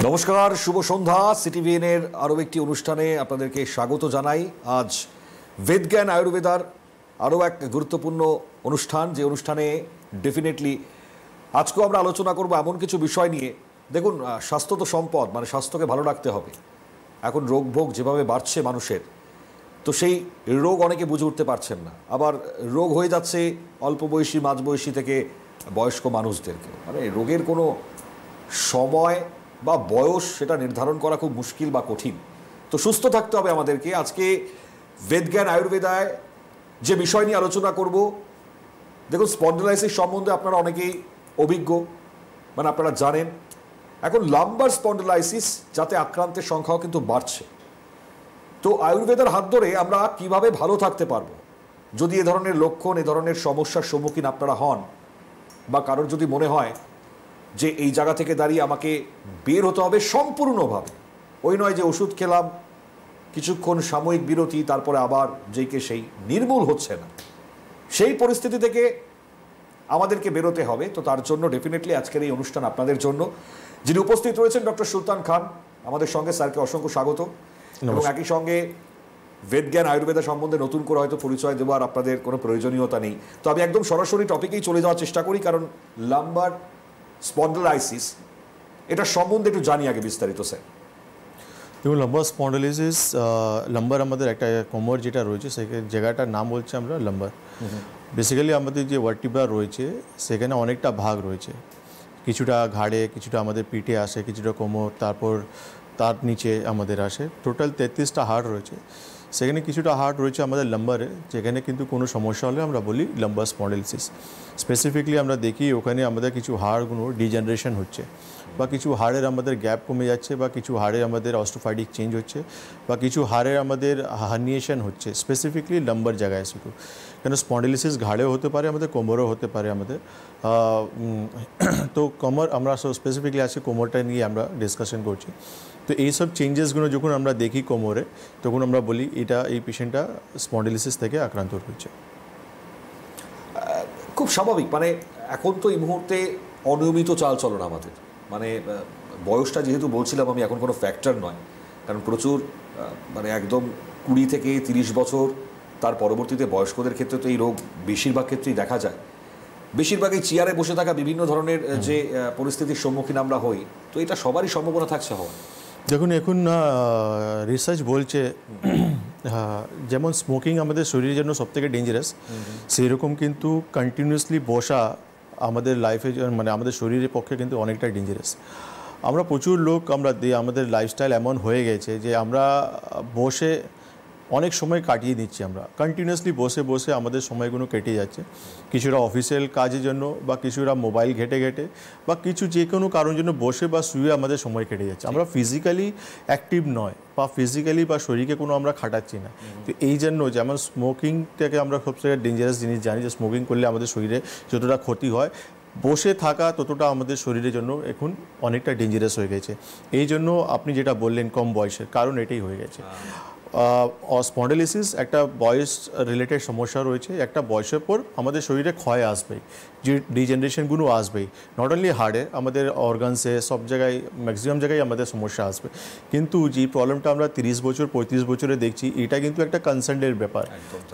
নমস্কার, শুভ সন্ধ্যা। সিটিভিএন এর আরও একটি অনুষ্ঠানে আপনাদেরকে স্বাগত জানাই। আজ বেদজ্ঞান আয়ুর্বেদার আরও এক গুরুত্বপূর্ণ অনুষ্ঠান, যে অনুষ্ঠানে ডেফিনেটলি আজকেও আমরা আলোচনা করব এমন কিছু বিষয় নিয়ে। দেখুন, স্বাস্থ্য তো সম্পদ, মানে স্বাস্থ্যকে ভালো রাখতে হবে। এখন রোগভোগ যেভাবে বাড়ছে মানুষের, তো সেই রোগ অনেকে বুঝে উঠতে পারছেন না। আবার রোগ হয়ে যাচ্ছে অল্প বয়সী, মাঝবয়সী থেকে বয়স্ক মানুষদেরকে। মানে রোগের কোনো সময় বা বয়স সেটা নির্ধারণ করা খুব মুশকিল বা কঠিন। তো সুস্থ থাকতে হবে আমাদেরকে। আজকে বেদজ্ঞান আয়ুর্বেদায় যে বিষয় নিয়ে আলোচনা করব, দেখুন, স্পন্ডিলাইসিস সম্বন্ধে আপনারা অনেকেই অভিজ্ঞ, মানে আপনারা জানেন এখন লাম্বার স্পন্ডিলাইসিস যাতে আক্রান্তের সংখ্যাও কিন্তু বাড়ছে। তো আয়ুর্বেদার হাত ধরে আমরা কিভাবে ভালো থাকতে পারবো, যদি এ ধরনের লক্ষণ, এ ধরনের সমস্যার সম্মুখীন আপনারা হন, বা কারোর যদি মনে হয় যে এই জায়গা থেকে দাঁড়িয়ে আমাকে বের হতে হবে সম্পূর্ণভাবে, ওই নয় যে ওষুধ খেলাম, কিছুক্ষণ সাময়িক বিরতি, তারপরে আবার যেইকে সেই নির্মূল হচ্ছে না, সেই পরিস্থিতি থেকে আমাদেরকে বেরোতে হবে। তো তার জন্য ডেফিনেটলি আজকের এই অনুষ্ঠান আপনাদের জন্য। যিনি উপস্থিত রয়েছেন ডক্টর সুলতান খান আমাদের সঙ্গে, স্যারকে অসংখ্য স্বাগত। এবং একই সঙ্গে বেদজ্ঞান আয়ুর্বেদা সম্বন্ধে নতুন করে হয়তো পরিচয় দেওয়ার আপনাদের কোনো প্রয়োজনীয়তা নেই। তো আমি একদম সরাসরি টপিকেই চলে যাওয়ার চেষ্টা করি, কারণ লাম্বার স্পন্ডিলাইসিস এটা সম্বন্ধে একটু জানি আগে বিস্তারিত। স্যার দেখুন, লাম্বার স্পন্ডিলাইসিস, লাম্বার আমাদের একটা কোমর যেটা রয়েছে সেই জায়গাটার নাম বলছে আমরা লাম্বার। বেসিক্যালি আমাদের যে ভার্টিব্রা রয়েছে সেখানে অনেকটা ভাগ রয়েছে, কিছুটা ঘাড়ে, কিছুটা আমাদের পিঠে আসে, কিছুটা কোমর, তারপর তার নিচে আমাদের আসে। টোটাল 33টা হাড় রয়েছে। সেখানে কিছুটা হাড় রয়েছে আমাদের লাম্বারে, যেখানে কিন্তু কোনো সমস্যা হলে আমরা বলি লাম্বার স্পন্ডিলাইসিস। স্পেসিফিকলি আমরা দেখি ওখানে আমাদের কিছু হাড়গুলো ডিজেনারেশন হচ্ছে, বা কিছু হাড়ের আমাদের গ্যাপ কমে যাচ্ছে, বা কিছু হাড়ে আমাদের অস্টোফাইটিক চেঞ্জ হচ্ছে, বা কিছু হাড়ের আমাদের হার্নিয়েশন হচ্ছে, স্পেসিফিকলি লাম্বার জায়গায় শুধু। কেন স্পন্ডিলাইসিস ঘাড়েও হতে পারে আমাদের, কোমরেও হতে পারে আমাদের। তো কোমর, আমরা স্পেসিফিকলি আজকে কোমরটা নিয়ে আমরা ডিসকাশন করছি। তো এইসব চেঞ্জেসগুলো যখন আমরা দেখি কোমরে, তখন আমরা বলি এই পেশেন্টটা স্পন্ডিলাইসিস থেকে আক্রান্ত হয়েছে। খুব স্বাভাবিক, মানে এখন তো এই মুহূর্তে অনিয়মিত চালচলন আমাদের, মানে বয়সটা যেহেতু বলছিলাম আমি, এখন কোনো ফ্যাক্টর নয়, কারণ প্রচুর মানে একদম 20 থেকে 30 বছর, তার পরবর্তীতে বয়স্কদের ক্ষেত্রে তো এই রোগ বেশিরভাগ ক্ষেত্রেই দেখা যায়। বেশিরভাগই চেয়ারে বসে থাকা, বিভিন্ন ধরনের যে পরিস্থিতির সম্মুখীন আমরা হই, তো এটা সবারই সম্ভাবনা থাকছে হওয়া। দেখুন, এখন রিসার্চ বলছে যেমন স্মোকিং আমাদের শরীরের জন্য সবথেকে ডেঞ্জারাস, সেই রকম কিন্তু কন্টিনিউয়াসলি বসা আমাদের লাইফে, মানে আমাদের শরীরের পক্ষে কিন্তু অনেকটা ডেঞ্জারাস। আমরা প্রচুর লোক, আমাদের লাইফস্টাইল এমন হয়ে গেছে যে আমরা বসে অনেক সময় কাটিয়ে দিচ্ছি। আমরা কন্টিনিউয়াসলি বসে বসে আমাদের সময়গুলো কেটে যাচ্ছে, কিছুটা অফিসিয়াল কাজের জন্য, বা কিছুটা মোবাইল ঘেটে ঘেটে, বা কিছু যে কোনো কারণের জন্য বসে বা শুয়ে আমাদের সময় কেটে যাচ্ছে। আমরা ফিজিক্যালি অ্যাক্টিভ নয়, বা ফিজিক্যালি বা শরীরকে কোনো আমরা খাটাচ্ছি না। তো এই জন্য যেমন স্মোকিংটাকে আমরা সবথেকে ডেঞ্জারাস জিনিস জানি, যে স্মোকিং করলে আমাদের শরীরে যতটা ক্ষতি হয়, বসে থাকা ততটা আমাদের শরীরের জন্য এখন অনেকটা ডেঞ্জারাস হয়ে গেছে। এই জন্য আপনি যেটা বললেন কম বয়সের কারণ, এটাই হয়ে গেছে। স্পন্ডিলাইসিস একটা বয়স রিলেটেড সমস্যা রয়েছে। একটা বয়সের পর আমাদের শরীরে ক্ষয় আসবেই, যে ডিজেনারেশনগুলো আসবেই, নট অনলি হার্টে, আমাদের অর্গানসে, সব জায়গায়, ম্যাক্সিমাম জায়গায় আমাদের সমস্যা আসবে। কিন্তু যে প্রবলেমটা আমরা 30 বছর 35 বছরে দেখছি, এটা কিন্তু একটা কনসার্নের ব্যাপার,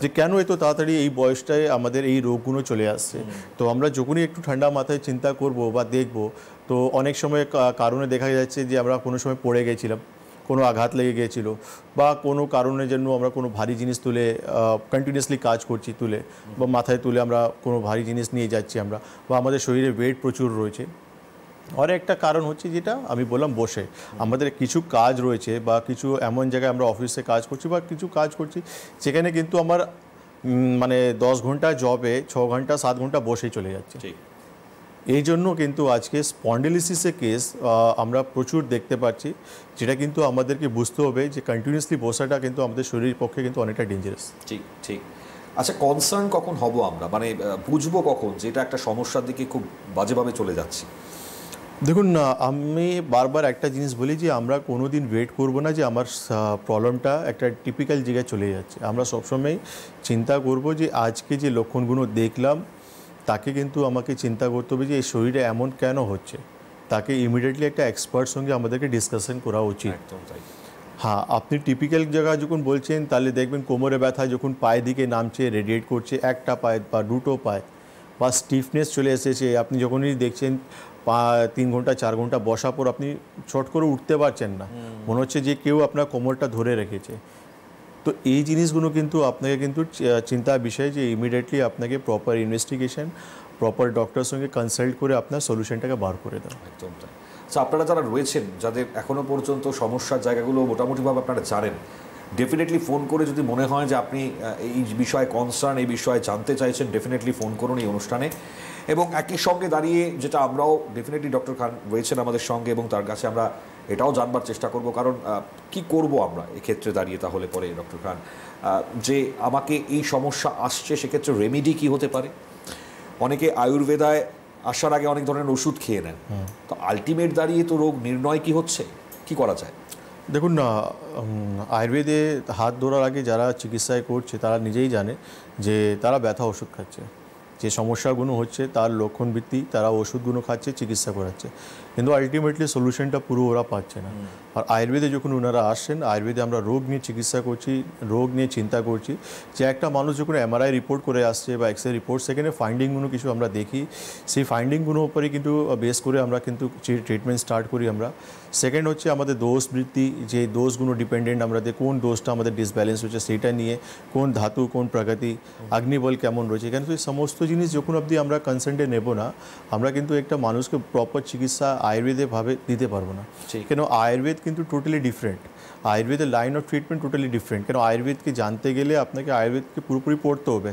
যে কেন এত তাড়াতাড়ি এই বয়সটায় আমাদের এই রোগগুলো চলে আসছে। তো আমরা যখনই একটু ঠান্ডা মাথায় চিন্তা করব বা দেখব, তো অনেক সময় কারণে দেখা যাচ্ছে যে আমরা কোনো সময় পড়ে গেছিলাম, কোনো আঘাত লেগে গিয়েছিল, বা কোনো কারণের জন্য আমরা কোনো ভারী জিনিস তুলে কন্টিনিউয়াসলি কাজ করছি, তুলে বা মাথায় তুলে আমরা কোনো ভারী জিনিস নিয়ে যাচ্ছি আমরা, বা আমাদের শরীরে ওয়েট প্রচুর রয়েছে। আর একটা কারণ হচ্ছে যেটা আমি বললাম, বসে আমাদের কিছু কাজ রয়েছে, বা কিছু এমন জায়গায় আমরা অফিসে কাজ করছি, বা কিছু কাজ করছি যেখানে কিন্তু আমার মানে 10 ঘন্টা জবে 6 ঘন্টা 7 ঘন্টা বসেই চলে যাচ্ছে। এই জন্য কিন্তু আজকে স্পন্ডিলাইসিসের কেস আমরা প্রচুর দেখতে পাচ্ছি, যেটা কিন্তু আমাদেরকে বুঝতে হবে যে কন্টিনিউয়াসলি বসাটা কিন্তু আমাদের শরীরের পক্ষে কিন্তু অনেকটা ডেঞ্জারাস। ঠিক ঠিক। আচ্ছা, কনসার্ন কখন হব আমরা, মানে বুঝবো কখন যে এটা একটা সমস্যার দিকে খুব বাজেভাবে চলে যাচ্ছি? দেখুন, আমি বারবার একটা জিনিস বলি যে আমরা কোনো দিন ওয়েট করবো না যে আমার প্রবলেমটা একটা টিপিক্যাল জায়গায় চলে যাচ্ছে। আমরা সবসময় চিন্তা করব যে আজকে যে লক্ষণগুলো দেখলাম, তাকে কিন্তু আমাকে চিন্তা করতে হবে যে এই শরীরে এমন কেন হচ্ছে, তাকে ইমিডিয়েটলি একটা এক্সপার্ট সঙ্গে আমাদেরকে ডিসকাশন করা উচিত। একদম তাই। হ্যাঁ, আপনি টিপিক্যাল জায়গায় যখন বলছেন তাহলে দেখবেন কোমরে ব্যথা যখন পায়ের দিকে নামছে, রেডিয়েট করছে একটা পায়ে বা দুটো পায়ে, বা স্টিফনেস চলে এসেছে, আপনি যখনই দেখছেন 3 ঘন্টা 4 ঘন্টা বসার পর আপনি চট করে উঠতে পারছেন না, মনে হচ্ছে যে কেউ আপনার কোমরটা ধরে রেখেছে। তো এই জিনিসগুলো কিন্তু আপনাকে কিন্তু চিন্তার বিষয় যে ইমিডিয়েটলি আপনাকে প্রপার ইনভেস্টিগেশন, প্রপার ডক্টরের সঙ্গে কনসাল্ট করে আপনার সলিউশনটাকে বার করে দেন। একদম তাই। আচ্ছা, আপনারা যারা রয়েছেন, যাদের এখনও পর্যন্ত সমস্যার জায়গাগুলো মোটামুটিভাবে আপনারা জানেন, ডেফিনেটলি ফোন করে যদি মনে হয় যে আপনি এই বিষয়ে কনসার্ন, এই বিষয়ে জানতে চাইছেন, ডেফিনেটলি ফোন করুন এই অনুষ্ঠানে। এবং একই সঙ্গে দাঁড়িয়ে যেটা আমরাও ডেফিনেটলি ডক্টর খান রয়েছেন আমাদের সঙ্গে, এবং তার কাছে আমরা এটাও জানবার চেষ্টা করব, কারণ কি করব আমরা এক্ষেত্রে দাঁড়িয়ে তাহলে পরে ডক্টর খান, যে আমাকে এই সমস্যা আসছে সেক্ষেত্রে রেমেডি কি হতে পারে। অনেকে আয়ুর্বেদায় আসার আগে অনেক ধরনের ওষুধ খেয়ে নেন, তো আলটিমেট দাঁড়িয়ে তো রোগ নির্ণয় কি হচ্ছে, কি করা যায়? দেখুন না, আয়ুর্বেদে হাত ধরার আগে যারা চিকিৎসায় করছে তারা নিজেই জানে যে তারা ব্যথা ওষুধ খাচ্ছে, যে সমস্যাগুলো হচ্ছে তার লক্ষণ ভিত্তি তারা ওষুধগুলো খাচ্ছে, চিকিৎসা করাচ্ছে, কিন্তু আলটিমেটলি সলিউশনটা পুরো ওরা পাচ্ছে না। আর আয়ুর্বেদে যখন ওনারা আসেন, আয়ুর্বেদে আমরা রোগ নিয়ে চিকিৎসা করছি, রোগ নিয়ে চিন্তা করছি, যে একটা মানুষ যখন এমআরআই রিপোর্ট করে আসছে বা এক্সরে রিপোর্ট, সেখানে ফাইন্ডিংগুলো কিছু আমরা দেখি, সেই ফাইন্ডিংগুলোর উপরে কিন্তু বেস করে আমরা কিন্তু ট্রিটমেন্ট স্টার্ট করি আমরা। সেকেন্ড হচ্ছে আমাদের দোষ বৃত্তি, যে দোষগুলো ডিপেন্ডেন্ট আমাদের কোন দোষটা আমাদের ডিসব্যালেন্স হচ্ছে সেইটা নিয়ে, কোন ধাতু, কোন প্রকৃতি, অগ্নিবল কেমন রয়েছে, কেন এই সমস্ত জিনিস যখন অবধি আমরা কনসার্টে নেব না, আমরা কিন্তু একটা মানুষকে প্রপার চিকিৎসা আয়ুর্বেদে ভাবে দিতে পারবো না। কেন আয়ুর্বেদ কিন্তু টোটালি ডিফারেন্ট, আয়ুর্বেদের line of treatment totally different. কেন আয়ুর্বেদকে জানতে গেলে আপনাকে আয়ুর্বেদকে পুরোপুরি পড়তে হবে।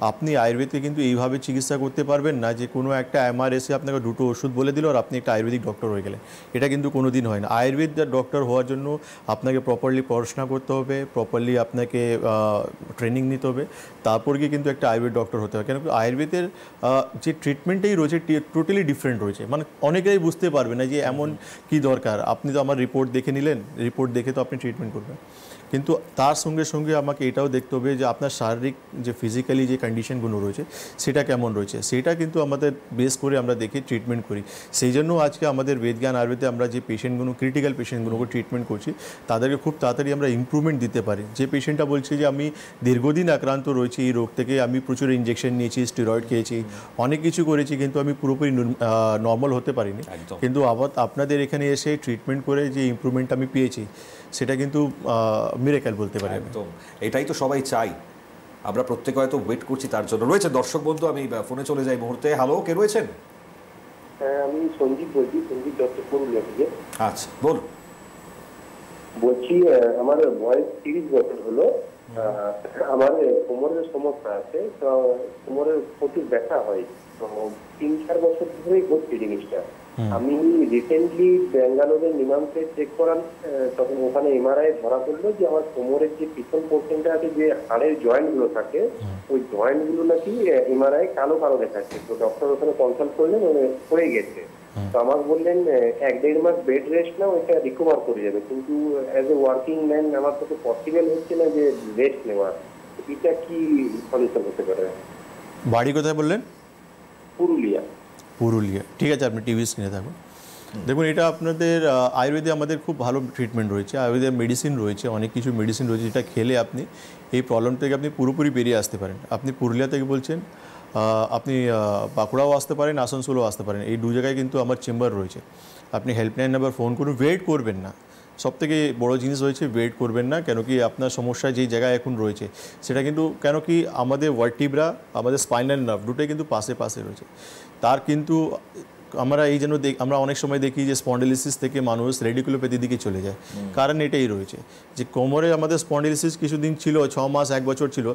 আপনি আয়ুর্বেদকে কিন্তু এইভাবে চিকিৎসা করতে পারবেন না যে কোনো একটা এমআর এসে আপনাকে দুটো ওষুধ বলে দিল আর আপনি একটা আয়ুর্বেদিক ডক্টর হয়ে গেলেন, এটা কিন্তু কোনো দিন হয় না। আয়ুর্বেদ ডক্টর হওয়ার জন্য আপনাকে প্রপারলি পড়াশোনা করতে হবে, প্রপারলি আপনাকে ট্রেনিং নিতে হবে, তারপর গিয়ে কিন্তু একটা আয়ুর্বেদ ডক্টর হতে হবে। কেন আয়ুর্বেদের যে ট্রিটমেন্টটাই রয়েছে টোটালি ডিফারেন্ট রয়েছে, মানে অনেকেই বুঝতে পারবে না যে এমন কি দরকার। আপনি তো আমার রিপোর্ট দেখে নিলেন, রিপোর্ট দেখে তো আপনি ট্রিটমেন্ট করবেন, কিন্তু তার সঙ্গে সঙ্গে আমাকে এটাও দেখতে হবে যে আপনার শারীরিক যে ফিজিক্যালি যে কন্ডিশনগুলো রয়েছে সেটা কেমন রয়েছে, সেটা কিন্তু আমাদের বেস করে আমরা দেখে ট্রিটমেন্ট করি। সেই জন্য আজকে আমাদের বেদজ্ঞান আয়ুর্বেদে আমরা যে পেশেন্টগুলো, ক্রিটিক্যাল পেশেন্টগুলোকে ট্রিটমেন্ট করছি, তাদেরকে খুব তাড়াতাড়ি আমরা ইমপ্রুভমেন্ট দিতে পারি। যে পেশেন্টটা বলছে যে আমি দীর্ঘদিন আক্রান্ত রয়েছি এই রোগ থেকে, আমি প্রচুর ইঞ্জেকশন নিয়েছি, স্টেরয়েড খেয়েছি, অনেক কিছু করেছি, কিন্তু আমি পুরোপুরি নর্মাল হতে পারিনি, কিন্তু আবার আপনাদের এখানে এসে ট্রিটমেন্ট করে যে ইমপ্রুভমেন্ট আমি পেয়েছি সেটা কিন্তু মিরাকেল বলতে পারি। একদম, এটাই তো সবাই চাই, আমরা প্রত্যেকে হয়তো ওয়েট করছি তার জন্য। রয়েছে দর্শক বন্ধু, আমি ফোনে চলে যাই মুহূর্তে। হ্যালো, কে রয়েছেন? হ্যাঁ, আমি সঞ্জীব বলছি, সঞ্জীব দত্ত পুরুলিয়া থেকে। আচ্ছা, বলুন। বলছি আমার বয়স 30 বছর হলো, আমার কোমরের সমস্যা আছে, তো কোমরের প্রচুর ব্যথা হয়, তো 3-4 বছর ধরেই হচ্ছে জিনিসটা। আমি রিসেন্টলি ব্যাঙ্গালোরের নিমান্সে চেক করান, তখন ওখানে এমআরআই ধরা পড়লো যে আমার কোমরের যে পিছন পোর্শনটা আছে, যে হাড়ের জয়েন্ট গুলো থাকে, ওই জয়েন্ট গুলো নাকি এমআরআই কালো কালো দেখাচ্ছে। তো ডক্টর ওখানে কনসাল্ট করলেন, হয়ে গেছে। তো আমাকে বললেন 1-1.5 মাস বেড রেস্ট নাও, এটা রিকভার করে যাবে, কিন্তু অ্যাজ এ ওয়ার্কিং ম্যান আমার পক্ষে পসিবল হচ্ছে না যে রেস্ট নেওয়া। এটা কি সলিউশন হতে পারে? বাড়ি কোথায় বললেন? পুরুলিয়া। পুরুলিয়া, ঠিক আছে, আপনি টিভি স্ক্রিনে থাকুন। দেখুন, এটা আপনাদের আয়ুর্বেদে আমাদের খুব ভালো ট্রিটমেন্ট রয়েছে, আয়ুর্বেদের মেডিসিন রয়েছে, অনেক কিছু মেডিসিন রয়েছে যেটা খেলে আপনি এই প্রবলেম থেকে আপনি পুরোপুরি বেরিয়ে আসতে পারেন। আপনি পুরুলিয়া থেকে বলছেন, আপনি বাঁকুড়াও আসতে পারেন, আসানসোলও আসতে পারেন, এই দু জায়গায় কিন্তু আমার চেম্বার রয়েছে। আপনি হেল্পলাইন নাম্বার ফোন করুন, ওয়েট করবেন না। সবথেকে বড় জিনিস রয়েছে ওয়েট করবেন না, কেন কি আপনার সমস্যা যেই জায়গায় এখন রয়েছে সেটা কিন্তু, কেন কি আমাদের ভার্টিব্রা, আমাদের স্পাইনাল নার্ভ দুটোই কিন্তু পাশে পাশে রয়েছে। তার কিন্তু আমরা এই জন্য আমরা অনেক সময় দেখি যে স্পন্ডিলিসিস থেকে মানুষ রেডিকুলোপ্যাথির দিকে চলে যায়, কারণ এটাই রয়েছে যে কোমরে আমাদের স্পন্ডিলিসিস কিছুদিন ছিল, 6 মাস 1 বছর ছিল,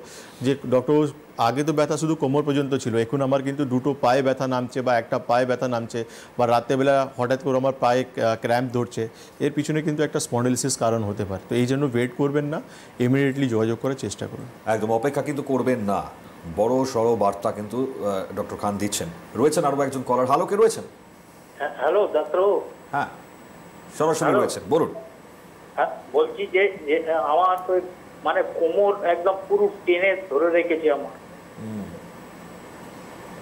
যে ডক্টর আগে তো ব্যথা শুধু কোমর পর্যন্ত ছিল, এখন আমার কিন্তু দুটো পায়ে ব্যথা নামছে বা একটা পায়ে ব্যথা নামছে, বা রাত্রেবেলা হঠাৎ করে আমার পায়ে ক্র্যাম্প ধরছে, এর পিছনে কিন্তু একটা স্পন্ডিলিসিস কারণ হতে পারে। তো এই জন্য ওয়েট করবেন না, ইমিডিয়েটলি যোগাযোগ করার চেষ্টা করুন। একদম অপেক্ষা কিন্তু করবেন না, বড় সড় বার্তা কিন্তু ডক্টর খান দিচ্ছেন। রয়েছেন আরো একজন কলার। হ্যালো, কে রয়েছেন? Hello doctor. হ্যাঁ, সরাসরি রয়েছেন, বলুন। হ্যাঁ, বলছি যে আমার তো মানে কোমর একদম পুরো টেনে ধরে রেখেছে আমার।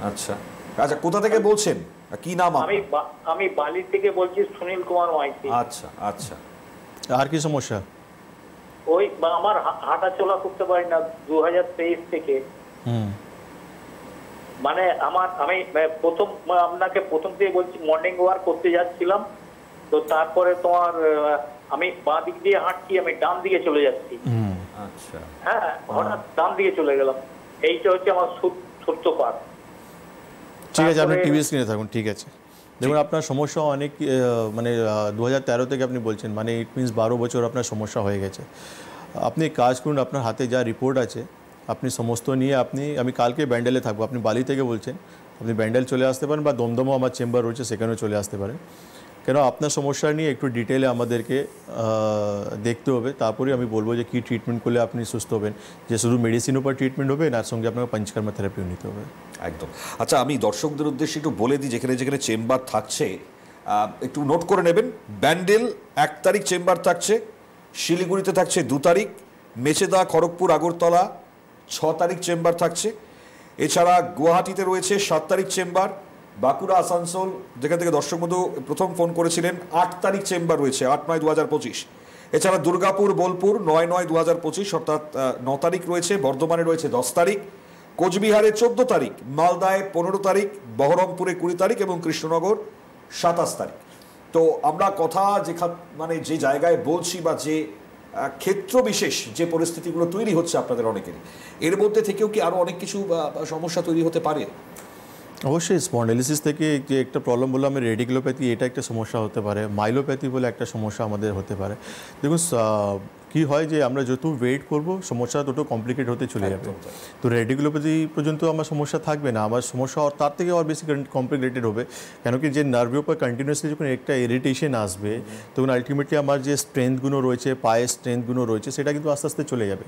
আচ্ছা আচ্ছা, কোথা থেকে বলছেন? কি নাম আপনার? আমি বালি থেকে বলছি, সুনীল কুমার মাইতি। আচ্ছা আচ্ছা, আর কি সমস্যা? ওই আমার হাঁটা চলা করতে পারি না 2023 থেকে। মানে আমি আপনাকে প্রথম থেকে বলছি, মর্নিং ওয়াক করতে যাচ্ছিলাম, তো তারপরে তোমার আমি বাঁ দিক দিয়ে হাঁটছি, আমি ডান দিকে চলে যাচ্ছি। আচ্ছা, হ্যাঁ, হঠাৎ ডান দিকে চলে গেলাম। এইটা হচ্ছে আমার সূত্রপাত। ঠিক আছে, আপনি টিভি স্ক্রিনে থাকুন। ঠিক আছে, দেখুন আপনার সমস্যা অনেক, মানে 2013 থেকে আপনি বলছেন, মানে ইট মিনস 12 বছর আপনার সমস্যা হয়ে গেছে। আপনি কাজ করুন, আপনার হাতে যা রিপোর্ট আছে আপনি সমস্ত নিয়ে আমি কালকে ব্যান্ডেলে থাকবো। আপনি বালি থেকে বলছেন, আপনি ব্যান্ডেল চলে আসতে পারেন, বা দমদমও আমার চেম্বার রয়েছে, সেখানেও চলে আসতে পারেন। কেন আপনার সমস্যা নিয়ে একটু ডিটেলে আমাদেরকে দেখতে হবে, তারপরে আমি বলবো যে কী ট্রিটমেন্ট করলে আপনি সুস্থ হবেন। যে শুধু মেডিসিন উপর ট্রিটমেন্ট হবে, তার সঙ্গে আপনাকে পঞ্চকর্মা থেরাপিও নিতে হবে। একদম। আচ্ছা, আমি দর্শকদের উদ্দেশ্যে একটু বলে দিই, যেখানে যেখানে চেম্বার থাকছে একটু নোট করে নেবেন। ব্যান্ডেল 1 তারিখ চেম্বার থাকছে, শিলিগুড়িতে থাকছে 2 তারিখ, মেচেদা, খড়গপুর, আগরতলা 6 তারিখ চেম্বার থাকছে। এছাড়া গুয়াহাটিতে রয়েছে 7 তারিখ চেম্বার, বাঁকুড়া, আসানসোল, যেখান থেকে দর্শক বন্ধু প্রথম ফোন করেছিলেন, 8 তারিখ চেম্বার রয়েছে, 8/9/2025। এছাড়া দুর্গাপুর, বোলপুর 9/9/2025, অর্থাৎ 9 তারিখ রয়েছে। বর্ধমানে রয়েছে 10 তারিখ, কোচবিহারে 14 তারিখ, মালদায় 15 তারিখ, বহরমপুরে 20 তারিখ এবং কৃষ্ণনগর 27 তারিখ। তো আমরা কথা মানে যে জায়গায় বলছি, বা যে ক্ষেত্র বিশেষ যে পরিস্থিতিগুলো তৈরি হচ্ছে আপনাদের অনেকেরই, এর মধ্যে থেকেও কি আরও অনেক কিছু সমস্যা তৈরি হতে পারে? অবশ্যই স্পন্ডাইলিসিস থেকে যে একটা প্রবলেম বললাম আমি, রেডিকুলোপ্যাথি, এটা একটা সমস্যা হতে পারে। মাইলোপ্যাথি বলে একটা সমস্যা আমাদের হতে পারে। দেখুন কী হয় যে আমরা যত ওয়েট করব সমস্যা তত কমপ্লিকেট হতে চলে যাবে। তো রেডিকুলোপ্যাথি পর্যন্ত আমার সমস্যা থাকবে না, আমার সমস্যা তার থেকে আর বেশি কমপ্লিকেটেড হবে। কেন কি যে নার্ভের উপর কন্টিনিউয়াসলি যখন একটা ইরিটেশন আসবে, তখন আলটিমেটলি আমার যে স্ট্রেংথগুলো রয়েছে, পায়ের স্ট্রেংথগুলো রয়েছে, সেটা কিন্তু আস্তে আস্তে চলে যাবে।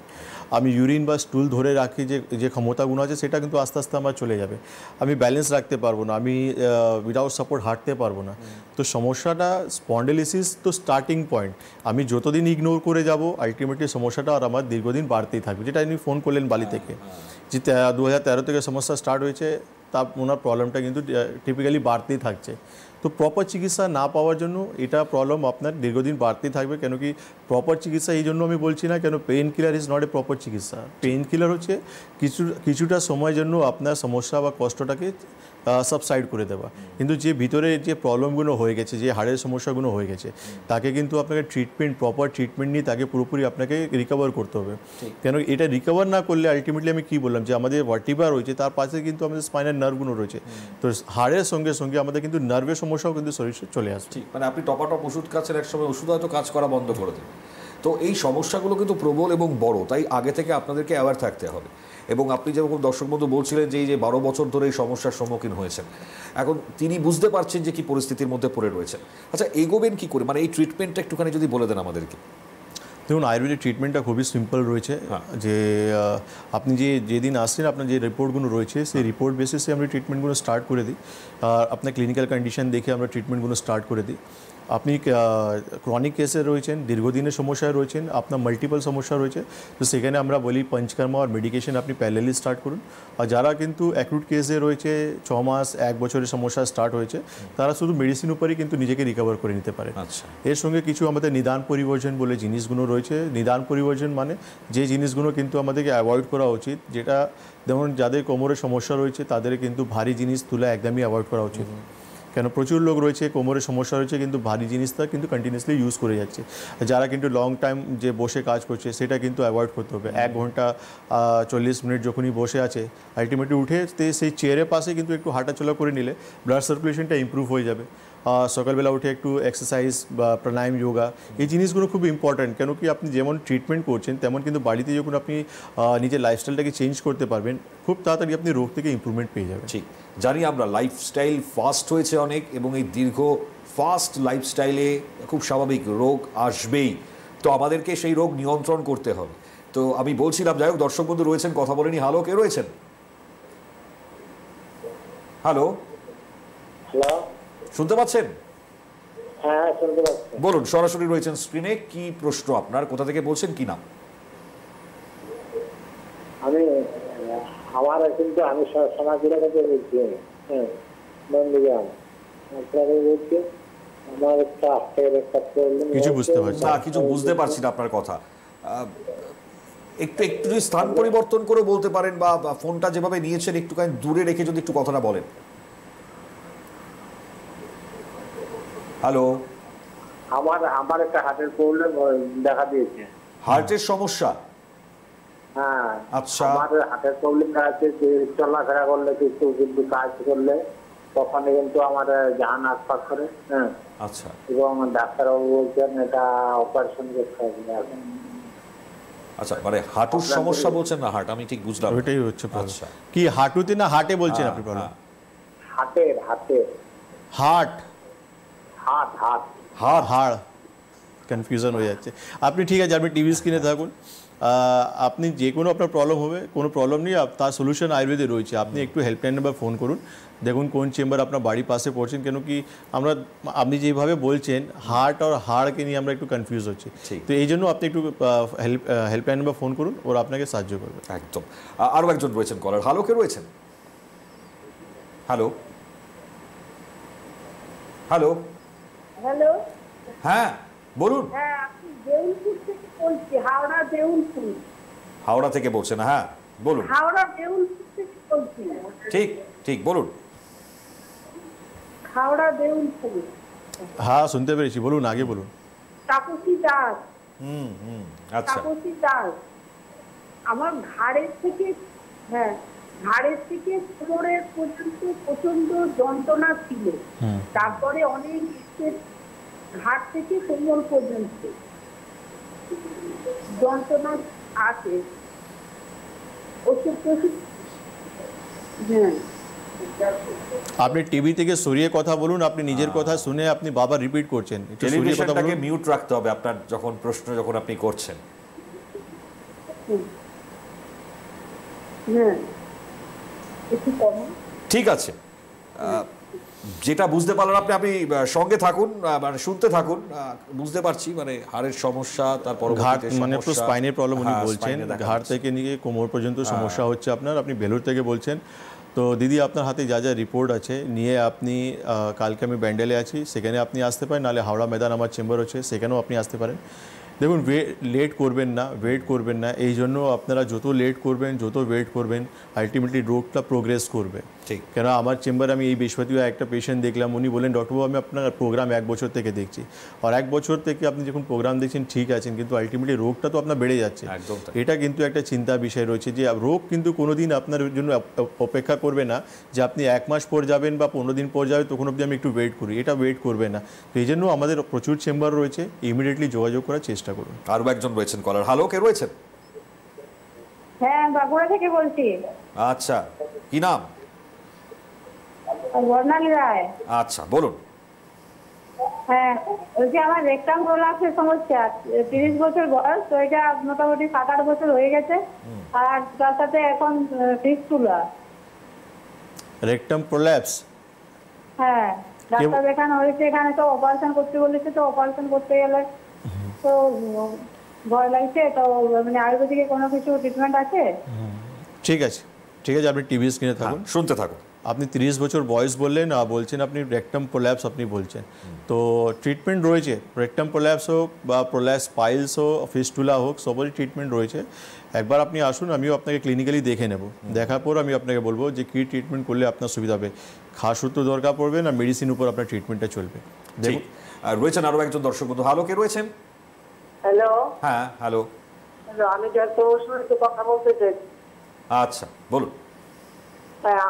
আমি ইউরিন বা স্টুল ধরে রাখি যে ক্ষমতাগুলো আছে, সেটা কিন্তু আস্তে আস্তে আমার চলে যাবে। আমি ব্যালেন্স রাখতে পারবো না, আমি উইদাউট সাপোর্ট হাঁটতে পারবো না। তো সমস্যাটা স্পন্ডাইলিসিস তো স্টার্টিং পয়েন্ট। আমি যতদিন ইগনোর করে যাব, আলটিমেটলি সমস্যাটা আর আমার দীর্ঘদিন বাড়তেই থাকবে। যেটা আপনি ফোন করলেন বালি থেকে, যে 2013 থেকে সমস্যা স্টার্ট হয়েছে, তা ওনার প্রবলেমটা কিন্তু টিপিক্যালি বাড়তেই থাকছে। তো প্রপার চিকিৎসা না পাওয়ার জন্য এটা প্রবলেম আপনার দীর্ঘদিন বাড়তেই থাকবে। কেন কি প্রপার চিকিৎসা এই জন্য আমি বলছি না, কেন pain killer is not a proper চিকিৎসা। পেইন কিলার হচ্ছে কিছুটা সময়ের জন্য আপনার সমস্যা বা কষ্টটাকে সাবসাইড করে দেওয়া, কিন্তু যে ভিতরে যে প্রবলেমগুলো হয়ে গেছে, যে হাড়ের সমস্যাগুলো হয়ে গেছে, তাকে কিন্তু আপনাকে প্রপার ট্রিটমেন্ট নিয়ে তাকে পুরোপুরি আপনাকে রিকভার করতে হবে। কেন এটা রিকভার না করলে আলটিমেটলি আমি কী বললাম, যে আমাদের ভার্টিব্রা রয়েছে, তার পাশে কিন্তু আমাদের স্পাইনাল নার্ভগুলো রয়েছে। তো হাড়ের সঙ্গে সঙ্গে আমাদের কিন্তু নার্ভের সমস্যাও কিন্তু শরীরে চলে আসছে। ঠিক, মানে আপনি টপাটপ ওষুধ খাচ্ছেন, একসময় ওষুধ হয়তো কাজ করা বন্ধ করে দেবে। তো এই সমস্যাগুলো কিন্তু প্রবল এবং বড়, তাই আগে থেকে আপনাদেরকে অ্যাওয়ার থাকতে হবে। এবং আপনি যেরকম দর্শক বন্ধু বলছিলেন যে এই যে 12 বছর ধরে এই সমস্যার সম্মুখীন হয়েছেন, এখন তিনি বুঝতে পারছেন যে কি পরিস্থিতির মধ্যে পড়ে রয়েছেন। আচ্ছা, এগোবেন কি করে, মানে এই ট্রিটমেন্টটা একটুখানি যদি বলে দেন আমাদেরকে। দেখুন, আয়ুর্বেদিক ট্রিটমেন্টটা খুবই সিম্পল রয়েছে। যে আপনি যেদিন আসছেন, আপনার যে রিপোর্টগুলো রয়েছে, সেই রিপোর্ট বেসিসে আমরা ট্রিটমেন্টগুলো স্টার্ট করে দিই। আর আপনার ক্লিনিক্যাল কন্ডিশন দেখে আমরা ট্রিটমেন্টগুলো স্টার্ট করে দিই। আপনি ক্রনিক কেসে রয়েছেন, দীর্ঘদিনের সমস্যায় রয়েছেন, আপনার মাল্টিপল সমস্যা রয়েছে, তো সেখানে আমরা বলি পঞ্চকর্মা আর মেডিকেশন আপনি প্যারালালি স্টার্ট করুন। আর যারা কিন্তু অ্যাকুট কেসে রয়েছে, 6 মাস 1 বছরের সমস্যা স্টার্ট হয়েছে, তারা শুধু মেডিসিন উপরেই কিন্তু নিজেকে রিকভার করে নিতে পারে। আচ্ছা, এর সঙ্গে কিছু আমাদের নিদান পরিবর্জন বলে জিনিসগুলো রয়েছে। নিদান পরিবর্জন মানে যে জিনিসগুলো কিন্তু আমাদেরকে অ্যাভয়েড করা উচিত, যেটা যেমন যাদের কোমরের সমস্যা রয়েছে তাদের কিন্তু ভারী জিনিস তুলা একদমই অ্যাভয়েড করা উচিত। কেন প্রচুর লোক রয়েছে কোমরের সমস্যা রয়েছে, কিন্তু ভারী জিনিসটা কিন্তু কন্টিনিউসলি ইউজ করে যাচ্ছে। যারা কিন্তু লং টাইম যে বসে কাজ করছে, সেটা কিন্তু অ্যাভয়েড করতে হবে। 1 ঘন্টা 40 মিনিট যখনই বসে আছে, আলটিমেটলি উঠে সেই চেয়ারের পাশে কিন্তু একটু হাঁটাচলা করে নিলে ব্লাড সার্কুলেশনটা ইম্প্রুভ হয়ে যাবে। সকালবেলা উঠে একটু এক্সারসাইজ বা প্রাণায়াম, যোগা, এই জিনিসগুলো খুব ইম্পর্ট্যান্ট। কেন কি আপনি যেমন ট্রিটমেন্ট করছেন, তেমন কিন্তু বাড়িতে যখন আপনি নিজের লাইফস্টাইলটাকে চেঞ্জ করতে পারবেন, খুব তাড়াতাড়ি আপনি রোগ থেকে ইম্প্রুভমেন্ট পেয়ে যাবেন। ঠিক, জানি আমরা লাইফস্টাইল ফাস্ট হয়েছে অনেক, এবং এই দীর্ঘ ফাস্ট লাইফস্টাইলে খুব স্বাভাবিক রোগ আসবেই। তো আমাদেরকে সেই রোগ নিয়ন্ত্রণ করতে হবে। তো আমি বলছিলাম, যাই হোক, দর্শক বন্ধু রয়েছেন, কথা বলেনি। হ্যালো, কে রয়েছেন? হ্যালো, শুনতে পাচ্ছেন? হ্যাঁ, শুনতে পাচ্ছি। বলুন, সরাসরি রয়েছেন স্ক্রিনে। কি প্রশ্ন আপনার, কোথা থেকে বলছেন, কি নাম? আমার কিন্তু আমি সোনাঝুরা থেকে বলছি, নন্দীগ্রাম। তারপরে হচ্ছে আমার একটা হাতের একটা প্রবলেম কিছু বুঝতে পারছি না, কিছু বুঝতে পারছি না আপনার কথা। একটু একটু যদি স্থান পরিবর্তন করে বলতে পারেন, বা ফোনটা যেভাবে নিয়েছেন একটুখানি দূরে রেখে যদি একটু কথাটা বলেন। হ্যালো, আমার একটা হাতের প্রবলেম দেখা দিয়েছে। হার্টের সমস্যা? হ্যাঁ, আচ্ছা। আমার হাতের প্রবলেমটা আছে যে চলাফেরা করলে কিছু কিন্তু কাজ করলে তখন কিন্তু আমার জান আশপাশ করে। হ্যাঁ, আচ্ছা এবং ডাক্তারবাবু বলছেন এটা অপারেশন করতে হবে এখন। আচ্ছা, মানে হাঁটুর সমস্যা বলছেন না হার্ট? আমি ঠিক বুঝলাম না। ওইটাই হচ্ছে problem। আচ্ছা, কি হাঁটুতে না হার্টে বলছেন আপনি হ্যাঁ, প্রবলেম? হাতের হার্ট, হাত হাত হাড় কনফিউশন হয়ে যাচ্ছে। আপনি ঠিক আছে, আপনি টিভি স্ক্রিনে থাকুন। আপনি যে কোনো আপনার প্রবলেম হবে, কোনো প্রবলেম নেই, তার সলিউশন আয়ুর্বেদে রয়েছে। আপনি একটু হেল্পলাইন নাম্বার ফোন করুন, দেখুন কোন চেম্বার আপনার বাড়ির পাশে পড়ছেন। কেন কি আপনি যেভাবে বলছেন হার্ট আর হাড়কে নিয়ে আমরা একটু কনফিউজ হচ্ছি, ঠিক। তো এই জন্য আপনি একটু হেল্পলাইন নাম্বার ফোন করুন, ওরা আপনাকে সাহায্য করবে। একদম। আরও একজন রয়েছেন কলার। হ্যালো, কে রয়েছেন? হ্যালো, হ্যালো, হ্যালো, হ্যাঁ বলুন। হ্যাঁ আপনি দেউলপুর থেকে বলছি, হাওড়া দেউলপুর। হাওড়া থেকে বলছেন? হ্যাঁ বলুন। হাওড়া দেউলপুর থেকে বলছি। ঠিক ঠিক, বলুন। হাওড়া দেউলপুর। হ্যাঁ শুনতে পেরেছি, বলুন, আগে বলুন। তাপসী দাস। আচ্ছা, তাপসী দাস। আমার ঘাড়ের থেকে, হ্যাঁ ঘাড়ের থেকে কোমরের পর্যন্ত প্রচন্ড যন্ত্রণা ছিল। তারপরে অনেক ঘাট থেকে কোমর পর্যন্ত যন্ত্রণা আছে। ওষুধ টষুধ, হ্যাঁ। আপনি টিভি থেকে সরিয়ে কথা বলুন, আপনি নিজের কথা শুনে আপনি বাবা রিপিট করছেন, একটু সরিয়ে কথা টেলিভিশনটাকে বলুন। মিউট রাখতে হবে আপনার যখন যখন আপনি করছেন। হ্যাঁ একটু কম। ঠিক আছে, যেটা বুঝতে পারলেন আপনি আপনি সঙ্গে থাকুন, মানে শুনতে থাকুন। বুঝতে পারছি, মানে হাড়ের সমস্যা, তার ঘাট পরবর্তীতে মানে আপনার সমস্যা। স্পাইনের প্রবলেম উনি হ্যাঁ, বলছেন, spine-এ দেখা ঘাট যাচ্ছে। থেকে নিয়ে কোমর পর্যন্ত সমস্যা হচ্ছে আপনার। আপনি বেলুর থেকে বলছেন। তো দিদি, আপনার হাতে যা যা রিপোর্ট আছে নিয়ে আপনি কালকে আমি ব্যান্ডেলে আছি, সেখানে আপনি আসতে পারেন, নাহলে হাওড়া ময়দান আমার চেম্বার আছে, সেখানেও আপনি আসতে পারেন। দেখুন, লেট করবেন না, ওয়েট করবেন না। এই জন্য আপনারা যত লেট করবেন, যত ওয়েট করবেন, আলটিমেটলি রোগটা প্রোগ্রেস করবে। ঠিক। কেন আমার চেম্বারে আমি এই বৃহস্পতিবার একটা পেশেন্ট দেখলাম, উনি বলেন ডক্টরবাবু আমি আপনার প্রোগ্রাম 1 বছর থেকে দেখছি। আর 1 বছর থেকে আপনি যখন প্রোগ্রাম দেখছেন ঠিক আছেন, কিন্তু আলটিমেটলি রোগটা তো আপনার বেড়ে যাচ্ছে। একদম তাই। এটা কিন্তু একটা চিন্তার বিষয় রয়েছে যে রোগ কিন্তু কোনোদিন আপনার জন্য অপেক্ষা করবে না যে আপনি 1 মাস পর যাবেন বা 15 দিন পর যাবেন, তখন অবধি আমি একটু ওয়েট করি, এটা ওয়েট করবে না। তো এই জন্য আমাদের প্রচুর চেম্বার রয়েছে, ইমিডিয়েটলি যোগাযোগ করার চেষ্টা করুন। আরও একজন রয়েছেন কলার। হ্যালো, কে রয়েছেন? হ্যাঁ বাঁকুড়া থেকে বলছি। আচ্ছা, কি নাম? বর্ণালী রায়। আচ্ছা, বলুন। হ্যাঁ বলছি আমার রেকটাম প্রোলাপসের সমস্যা, 30 বছর বয়স, তো এটা মোটামুটি 7-8 বছর হয়ে গেছে। আর তার সাথে এখন ফিস্টুলা। Rectum prolapse? হ্যাঁ ডাক্তার দেখানো হয়েছে, এখানে তো অপারেশন করতে বলেছে, তো অপারেশন করতে গেলে তো ভয় লাগছে। তো মানে আয়ুর্বেদিকে কোনো কিছু ট্রিটমেন্ট আছে? ঠিক আছে, ঠিক আছে, আপনি টিভি স্ক্রিনে থাকুন, শুনতে থাকুন। আপনি 30 বছর বয়স বললেন, বলছেন আপনি রেকটাম প্রোল্যাপস আপনি বলছেন। তো ট্রিটমেন্ট রয়েছে, রেকটাম প্রোল্যাপস হোক বা প্রোল্যাপস পাইলস হোক, ফিস্টুলা হোক, সবারই ট্রিটমেন্ট রয়েছে। একবার আপনি আসুন, আমিও আপনাকে ক্লিনিক্যালি দেখে নেব, দেখার পর আমি আপনাকে বলবো যে কী ট্রিটমেন্ট করলে আপনার সুবিধা হবে। খাস সূত্র দরকার পড়বে না, মেডিসিন উপর আপনার ট্রিটমেন্টটা চলবে। ঠিক। রয়েছেন আরও একজন দর্শক বন্ধু। হ্যালো, কে রয়েছেন? হ্যালো, হ্যাঁ হ্যালো। আমি ডাক্তার সঙ্গে কথা বলতে চাই। আচ্ছা, বলুন।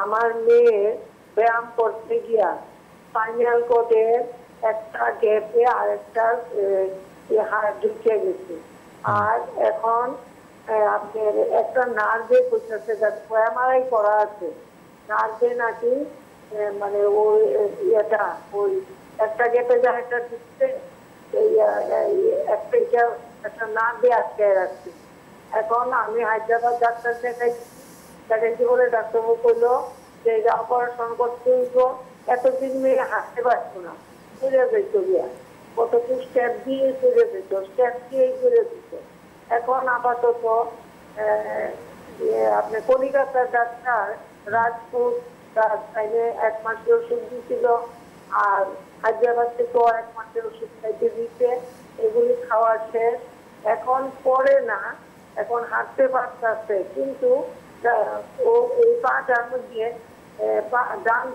আমার মেয়ে ব্যায়াম করতে গিয়া স্পাইনাল কোডের একটা গ্যাপে আর একটা হাড় ঢুকে গেছে। আর এখন আপনার একটা নার্ভে করতেছে, এমআরআই করা আছে, নার্ভে নাকি মানে ওই এটা ওই একটা গ্যাপে যা একটা ঢুকছে, একটা নার্ভে আটকে রাখছে। এখন আমি হায়দ্রাবাদ ডাক্তার দেখাইছি, বলে ডাক্তারবাবু করলো যে এটা অপারেশন করতে হইব। এতদিন মেয়ে হাঁটতে পারতো না, চলে যেত গিয়া, কতটুকু স্টেপ দিয়ে চলে যেত, স্টেপ দিয়ে চলে যেত। এখন আপাতত আপনি কলিকাতার ডাক্তার রাজপুত 1 মাসের ওষুধ দিয়েছিল, আর হায়দ্রাবাদ থেকেও 1 মাসের ওষুধ খাইতে দিতে, এগুলি খাওয়া শেষ। এখন পরে না, এখন হাঁটতে পারতেছে, কিন্তু ও এই পাটার মধ্যে ডান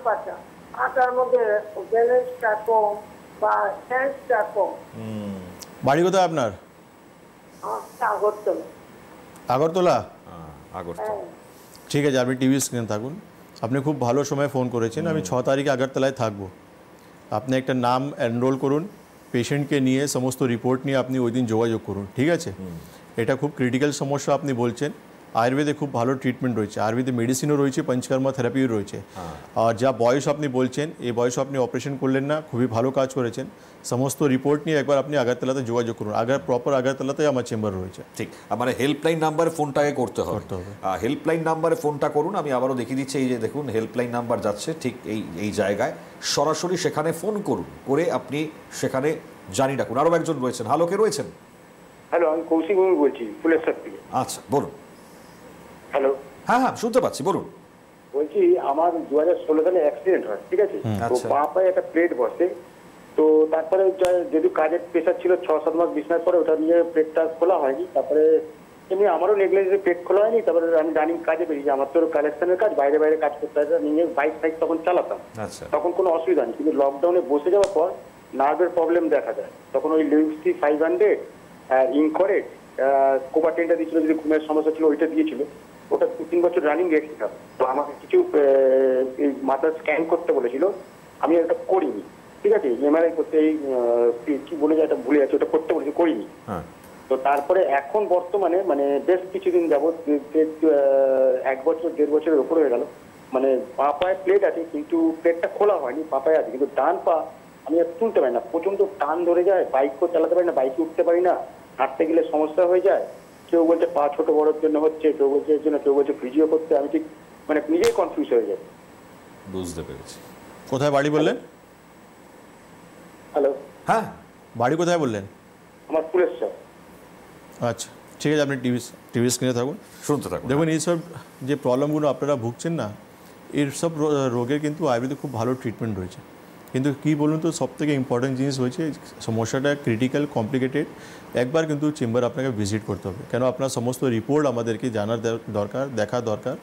পাটার মধ্যে ব্যালেন্সটা কম বা সেন্সটা কম। বাড়ি কোথায় আপনার? আগরতলা। আগরতলা? আগরতলা। ঠিক আছে, আপনি টিভি স্ক্রিনে থাকুন। আপনি খুব ভালো সময় ফোন করেছেন। আমি 6 তারিখে আগরতলায় থাকবো। আপনি একটা নাম এনরোল করুন, পেশেন্টকে নিয়ে সমস্ত রিপোর্ট নিয়ে আপনি ওই দিন যোগাযোগ করুন, ঠিক আছে? এটা খুব ক্রিটিক্যাল সমস্যা আপনি বলছেন। আয়ুর্বেদে খুব ভালো ট্রিটমেন্ট রয়েছে, আয়ুর্বেদে মেডিসিনও রয়েছে, পঞ্চকর্মা থেরাপিও রয়েছে। আর যা বয়স আপনি বলছেন, এই বয়সে আপনি অপারেশন করলেন না, খুবই ভালো কাজ করেছেন। সমস্ত রিপোর্ট নিয়ে একবার আপনি আগরতলাতে যোগাযোগ করুন। প্রপার আগরতলাতে আমার চেম্বার রয়েছে। ঠিক, মানে হেল্পলাইন নাম্বারে ফোনটাকে করতে হবে। হেল্পলাইন নাম্বারে ফোনটা করুন। আমি আবারও দেখিয়ে দিচ্ছি, এই যে দেখুন হেল্পলাইন নাম্বার যাচ্ছে ঠিক এই জায়গায়, সরাসরি সেখানে ফোন করুন, করে আপনি সেখানে জানিয়ে রাখুন। আরও একজন রয়েছেন। হ্যালো, কে রয়েছেন? হ্যালো, আমি কৌশিক বলছি ফুলেশ্বর থেকে। আচ্ছা, বলুন। হ্যালো, হ্যাঁ হ্যাঁ, শুনতে পাচ্ছি, বলুন। বলছি আমার 2016 সালে অ্যাক্সিডেন্ট হয়, ঠিক আছে? তো পা পায়ে একটা প্লেট বসে। তো তারপরে যদি কাজের প্রেশার ছিল 6-7 মাস বিছানার পরে, ওটা নিয়ে প্লেটটা খোলা হয়নি। তারপরে এমনি আমারও নেগলিজেন্সে প্লেট খোলা হয়নি। তারপরে আমি রানিং কাজে বেরিয়েছি, আমার তো কালেকশনের কাজ, বাইরে বাইরে কাজ করতে হয়, নিজে বাইক তখন চালাতাম, তখন কোনো অসুবিধা নেই। কিন্তু লকডাউনে বসে যাওয়ার পর নার্ভের প্রবলেম দেখা যায়। তখন ওই লিউসি 500 ইনকরেক্ট কোভাটেনটা দিয়েছিল, যদি ঘুমের সমস্যা ছিল ওইটা দিয়েছিল। ওটা 2-3 বছর রানিং রেখেছিলাম। তো আমাকে কিছু মাথা স্ক্যান করতে বলেছিল, আমি এটা করিনি, ঠিক আছে? এমআরআই করতে, কি বলে যায়, এটা ভুলে যাচ্ছে, ওটা করতে বলেছি, করিনি। তো তারপরে এখন বর্তমানে মানে বেশ কিছুদিন যাবত 1 বছর 1.5 বছরের উপরে হয়ে গেল, মানে পা পায়ে প্লেট আছে, কিন্তু প্লেটটা খোলা হয়নি, পা পায়ে আছে, কিন্তু ডান পা আমি আর তুলতে পারি না, প্রচন্ড টান ধরে যায়, বাইকও চালাতে পারি না, বাইকে উঠতে পারি না, হাঁটতে গেলে সমস্যা হয়ে যায়। কেউ বলছে পা ছোট বড়োর জন্য হচ্ছে, কেউ বলছে এর জন্য, কেউ বলছে ফিজিও করতে। আমি ঠিক মানে নিজেই কনফিউজ হয়ে যাই। বুঝতে পেরেছি। কোথায় বাড়ি বললেন? হ্যালো, হ্যাঁ, বাড়ি কোথায় বললেন? আমার ফুলেশ্বর। আচ্ছা, ঠিক আছে, আপনি টিভি স্ক্রিনে থাকুন, শুনতে থাকুন। দেখুন এইসব যে প্রবলেমগুলো আপনারা ভুগছেন না, এর সব রোগের কিন্তু আয়ুর্বেদে খুব ভালো ট্রিটমেন্ট রয়েছে। কিন্তু কী বলুন তো, সবথেকে ইম্পর্টেন্ট জিনিস হয়েছে, সমস্যাটা ক্রিটিক্যাল, কমপ্লিকেটেড। একবার কিন্তু চেম্বার আপনাকে ভিজিট করতে হবে, কেন আপনার সমস্ত রিপোর্ট আমাদেরকে জানার দরকার, দেখা দরকার,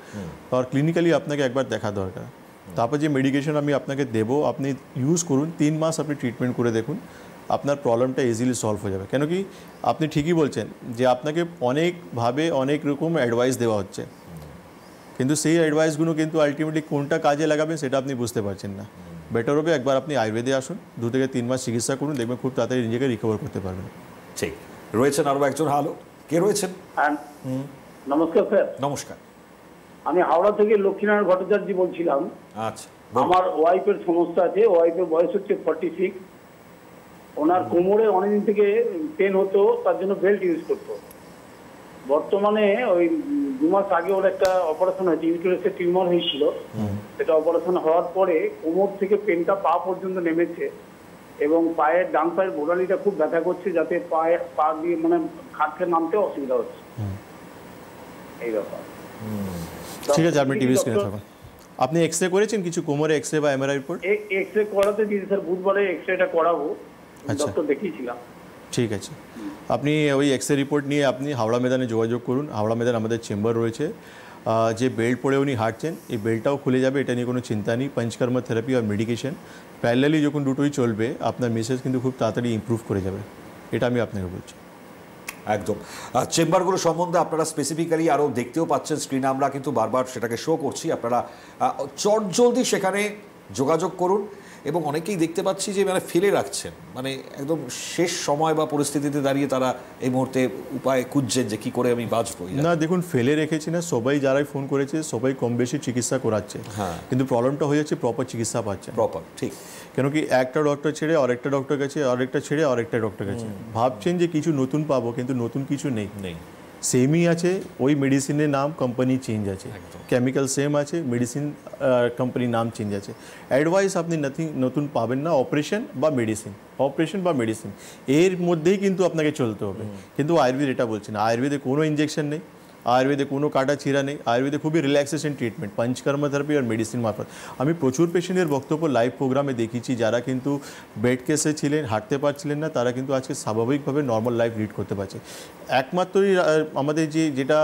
আর ক্লিনিক্যালি আপনাকে একবার দেখা দরকার। তারপর যে মেডিকেশন আমি আপনাকে দেবো, আপনি ইউজ করুন, 3 মাস আপনি ট্রিটমেন্ট করে দেখুন, আপনার প্রবলেমটা ইজিলি সলভ হয়ে যাবে। কেন কি আপনি ঠিকই বলছেন যে আপনাকে অনেকভাবে অনেক রকম অ্যাডভাইস দেওয়া হচ্ছে, কিন্তু সেই অ্যাডভাইসগুলো কিন্তু আলটিমেটলি কোনটা কাজে লাগাবেন সেটা আপনি বুঝতে পারছেন না। বেটার হবে একবার আপনি আয়ুর্বেদে আসুন, 2 থেকে 3 মাস চিকিৎসা করুন, দেখবেন খুব তাড়াতাড়ি নিজেকে রিকভার করতে পারবেন। ঠিক রয়েছেন আরও একজন। হ্যালো, কে রয়েছেন? নমস্কার স্যার। নমস্কার। আমি হাওড়া থেকে লক্ষ্মীনারায়ণ ভট্টাচার্য বলছিলাম। আচ্ছা, আমার ওয়াইফের সমস্যা আছে, ওয়াইফের বয়স হচ্ছে 46। ওনার কোমরে অনেকদিন থেকে পেন হতো, তার জন্য বেল্ট ইউজ করতো। বর্তমানে ওই 2 মাস আগে ওর একটা অপারেশন হয়েছে, ইউটেরাসে টিউমার হয়েছিল, সেটা অপারেশন হওয়ার পরে কোমর থেকে পেনটা পা পর্যন্ত নেমেছে, এবং পায়ের ডান পায়ের গোড়ালিটা খুব ব্যথা করছে, যাতে পা দিয়ে মানে খাটকে নামতে অসুবিধা হচ্ছে। এই ব্যাপার। ঠিক আছে, আপনি টিভি স্ক্রিনে থাকুন। আপনি এক্সরে করেছেন কিছু, কোমরে এক্সরে বা এমআরআই রিপোর্ট? এক্সরে করাতে দিয়েছি স্যার, বুধবারে এক্সরেটা করাবো, ডক্টর দেখিয়েছিলাম। ঠিক আছে, আপনি ওই এক্সরে রিপোর্ট নিয়ে আপনি হাওড়া ময়দানে যোগাযোগ করুন। হাওড়া ময়দানে আমাদের চেম্বার রয়েছে। যে বেল্ট পরে উনি হাঁটছেন, এই বেল্টটাও খুলে যাবে, এটা নিয়ে কোনো চিন্তা নেই। পঞ্চকর্মা থেরাপি আর মেডিকেশন প্যারালালি যখন দুটোই চলবে, আপনার মেসেজ কিন্তু খুব তাড়াতাড়ি ইমপ্রুভ করে যাবে, এটা আমি আপনাকে বলছি। একদম। চেম্বারগুলো সম্বন্ধে আপনারা স্পেসিফিক্যালি আরও দেখতেও পাচ্ছেন স্ক্রিনে, আমরা কিন্তু বারবার সেটাকে শো করছি। আপনারা চটজলদি সেখানে যোগাযোগ করুন, এবং অনেকেই দেখতে পাচ্ছি যে মানে ফেলে রাখছেন, মানে একদম শেষ সময় বা পরিস্থিতিতে দাঁড়িয়ে তারা এই মুহূর্তে উপায় খুঁজছেন যে কী করে আমি বাঁচবো। না দেখুন, ফেলে রেখেছি না, সবাই যারাই ফোন করেছে সবাই কম বেশি চিকিৎসা করাচ্ছে, কিন্তু প্রবলেমটা হয়ে যাচ্ছে প্রপার চিকিৎসা পাচ্ছে প্রপার। ঠিক, কেন কি একটা ডক্টর ছেড়ে আরেকটা ডক্টর কাছে, আরেকটা ছেড়ে আরেকটা ডক্টর কাছে ভাবছেন যে কিছু নতুন পাবো, কিন্তু নতুন কিছু নেই, সেমই আছে। ওই মেডিসিনের নাম, কোম্পানি চেঞ্জ আছে, কেমিক্যাল সেম আছে, মেডিসিন কোম্পানির নাম চেঞ্জ আছে। অ্যাডভাইস আপনি নতুন পাবেন না। অপারেশন বা মেডিসিন এর মধ্যেই কিন্তু আপনাকে চলতে হবে। কিন্তু আয়ুর্বেদ এটা বলছে না, আয়ুর্বেদে কোনো ইঞ্জেকশন নেই, আয়ুর্বেদে কোনো কাটা ছিঁড়া নেই, আয়ুর্বেদে খুবই রিল্যাক্সেশন ট্রিটমেন্ট, পঞ্চকর্ম থেরাপি আর মেডিসিন মারফত। আমি প্রচুর পেশেন্টের বক্তব্য লাইভ প্রোগ্রামে দেখেছি, যারা কিন্তু বেড কেসে ছিলেন, হাঁটতে পারছিলেন না, তারা কিন্তু আজকে স্বাভাবিকভাবে নর্মাল লাইফ লিড করতে পারছে। একমাত্রই আমাদের যেটা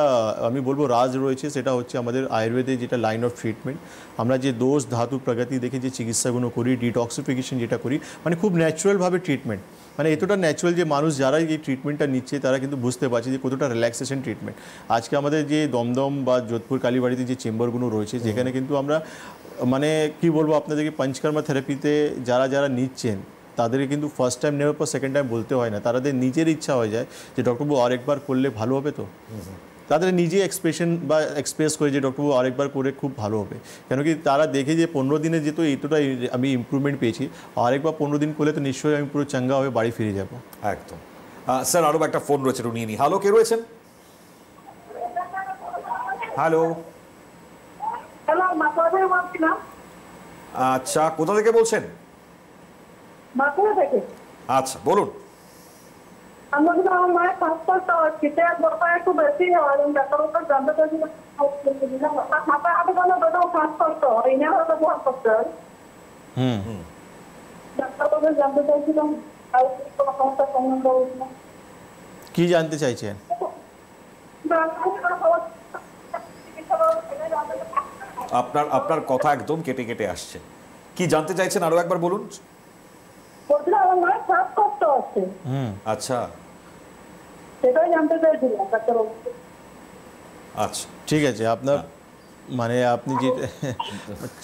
আমি বলবো রাজ রয়েছে, সেটা হচ্ছে আমাদের আয়ুর্বেদে যেটা লাইন অফ ট্রিটমেন্ট, আমরা যে দোষ ধাতু প্রগতি দেখে যে চিকিৎসাগুলো করি, ডিটক্সিফিকেশন যেটা করি, মানে খুব ন্যাচারালভাবে ট্রিটমেন্ট, মানে এতটা ন্যাচারাল যে মানুষ যারা এই ট্রিটমেন্টটা নিচ্ছে তারা কিন্তু বুঝতে পারছে যে কতটা রিল্যাক্সেশন ট্রিটমেন্ট। আজকে আমাদের যে দমদম বা যোধপুর কালীবাড়িতে যে চেম্বারগুলো রয়েছে, যেখানে কিন্তু আমরা মানে কি বলবো আপনাদেরকে, পঞ্চকর্মা থেরাপিতে যারা যারা নিচ্ছেন তাদেরকে কিন্তু ফার্স্ট টাইম নেওয়ার পর সেকেন্ড টাইম বলতে হয় না, তাদের নিজের ইচ্ছা হয়ে যায় যে ডক্টরবাবু আরেকবার করলে ভালো হবে। তো তাদের নিজে এক্সপ্রেস করে যে ডক্টরবাবু আরেকবার করে খুব ভালো হবে, কেন কি তারা দেখে যে 15 দিনে যেহেতু এতটা আমি ইমপ্রুভমেন্ট পেয়েছি, আরেকবার 15 দিন করলে তো নিশ্চয়ই আমি পুরো চাঙ্গা হয়ে বাড়ি ফিরে যাব। একদম। স্যার আরও একটা ফোন রয়েছে, নিয়ে নি। হ্যালো, কে রয়েছেন? হ্যালো, হ্যালো, মাথা থেকে বলছিলাম। আচ্ছা, কোথা থেকে বলছেন? বাঁকুড়া থেকে। আচ্ছা, বলুন। আমার মায়ের শ্বাসকষ্ট হচ্ছে, ব্যাপার একটু বেশি হয়, ডাক্তার জানতে চাইছি মাথা হাতে কোনো কোথাও শ্বাসকষ্ট হয় না, হয়তো ভয় করতে হয়। ডাক্তার জানতে চাইছিলাম কোনো সমস্যার সম্বন্ধ হয়েছিল। কি জানতে চাইছেন? আপনার কথা একদম কেটে কেটে আসছে। কি জানতে চাইছেন আরো একবার বলুন। বলছিলাম আমার মায়ের শ্বাসকষ্ট হচ্ছে। আচ্ছা, সেটাই জানতে চাইছিলাম ডাক্তারবাবু। আচ্ছা, ঠিক আছে। আপনার মানে আপনি যে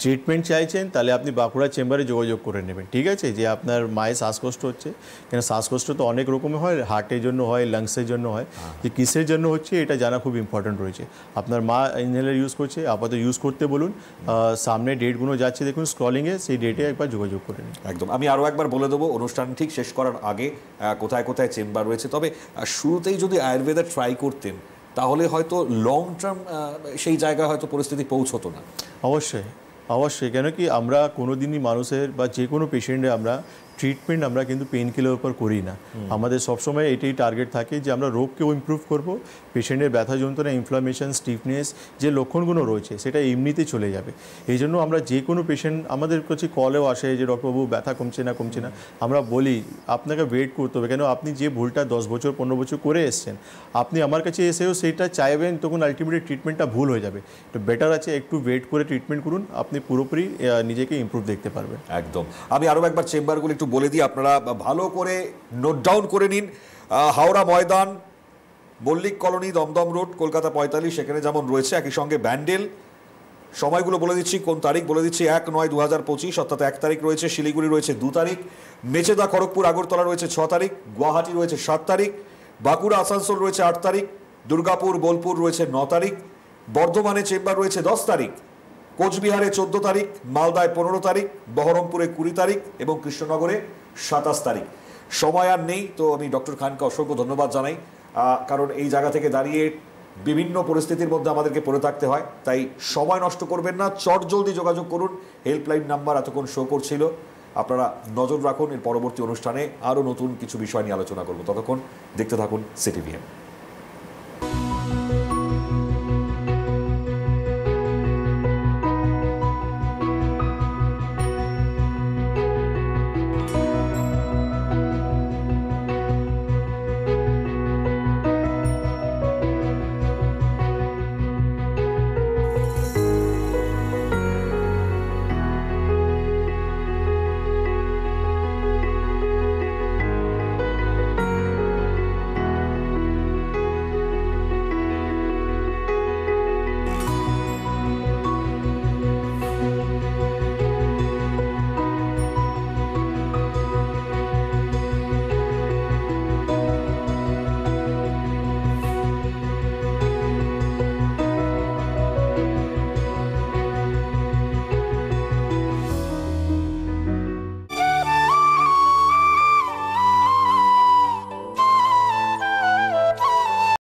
ট্রিটমেন্ট চাইছেন, তাহলে আপনি বাঁকুড়া চেম্বারে যোগাযোগ করে নেবেন। ঠিক আছে, যে আপনার মায়ের শ্বাসকষ্ট হচ্ছে, কেন শ্বাসকষ্ট তো অনেক রকমের হয়, হার্টের জন্য হয়, লাংসের জন্য হয়, যে কিসের জন্য হচ্ছে এটা জানা খুব ইম্পর্টেন্ট রয়েছে। আপনার মা ইনহেলার ইউজ করছে, আপাতত ইউজ করতে বলুন, সামনে ডেটগুলো যাচ্ছে দেখুন স্ক্রলিংয়ে, সেই ডেটে একবার যোগাযোগ করে নিন। একদম। আমি আরও একবার বলে দেবো অনুষ্ঠান ঠিক শেষ করার আগে কোথায় কোথায় চেম্বার রয়েছে। তবে শুরুতেই যদি আয়ুর্বেদা ট্রাই করতেন তাহলে হয়তো লং টার্ম সেই জায়গায় হয়তো পরিস্থিতি পৌঁছতো না। অবশ্যই, কেন কি আমরা কোনোদিনই মানুষের বা যে কোনো পেশেন্টে আমরা ট্রিটমেন্ট আমরা কিন্তু পেন কিলার উপর করি না। আমাদের সবসময় এটাই টার্গেট থাকে যে আমরা রোগকেও ইমপ্রুভ করব, পেশেন্টের ব্যথা যন্ত্রণা, ইনফ্লামেশন, স্টিফনেস যে লক্ষণগুলো রয়েছে সেটা এমনিতে চলে যাবে। এই জন্য আমরা যে কোনো পেশেন্ট আমাদের কাছে কলেও আসে যে ডক্টরবাবু ব্যথা কমছে না, আমরা বলি আপনাকে ওয়েট করতে হবে, কেন আপনি যে ভুলটা 10 বছর 15 বছর করে এসছেন, আপনি আমার কাছে এসেও সেটা চাইবেন, তখন আলটিমেটলি ট্রিটমেন্টটা ভুল হয়ে যাবে। তো বেটার আছে একটু ওয়েট করে ট্রিটমেন্ট করুন, আপনি পুরোপুরি নিজেকে ইমপ্রুভ দেখতে পারবেন। একদম। আমি আরও একবার চেম্বারগুলো একটু বলে দিই, আপনারা ভালো করে নোট ডাউন করে নিন। হাওড়া ময়দান, মল্লিক কলোনি, দমদম রোড, কলকাতা 45, সেখানে যেমন রয়েছে, একই সঙ্গে ব্যান্ডেল। সময়গুলো বলে দিচ্ছি, কোন তারিখ বলে দিচ্ছি, 1/9/2025, অর্থাৎ 1 তারিখ রয়েছে, শিলিগুড়ি রয়েছে 2 তারিখ, মেচেদা, খড়গপুর, আগরতলা রয়েছে 6 তারিখ, গুয়াহাটি রয়েছে 7 তারিখ, বাঁকুড়া, আসানসোল রয়েছে 8 তারিখ, দুর্গাপুর, বোলপুর রয়েছে 9 তারিখ, বর্ধমানে চেম্বার রয়েছে 10 তারিখ, কোচবিহারে 14 তারিখ, মালদায় 15 তারিখ, বহরমপুরে 20 তারিখ এবং কৃষ্ণনগরে 27 তারিখ। সময় আর নেই, তো আমি ডক্টর খানকে অসংখ্য ধন্যবাদ জানাই, কারণ এই জায়গা থেকে দাঁড়িয়ে বিভিন্ন পরিস্থিতির মধ্যে আমাদেরকে পড়ে থাকতে হয়, তাই সময় নষ্ট করবেন না, চটজলদি যোগাযোগ করুন। হেল্পলাইন নাম্বার এতক্ষণ শো করছিল, আপনারা নজর রাখুন। এর পরবর্তী অনুষ্ঠানে আরও নতুন কিছু বিষয় নিয়ে আলোচনা করব। ততক্ষণ দেখতে থাকুন সিটিভিএন।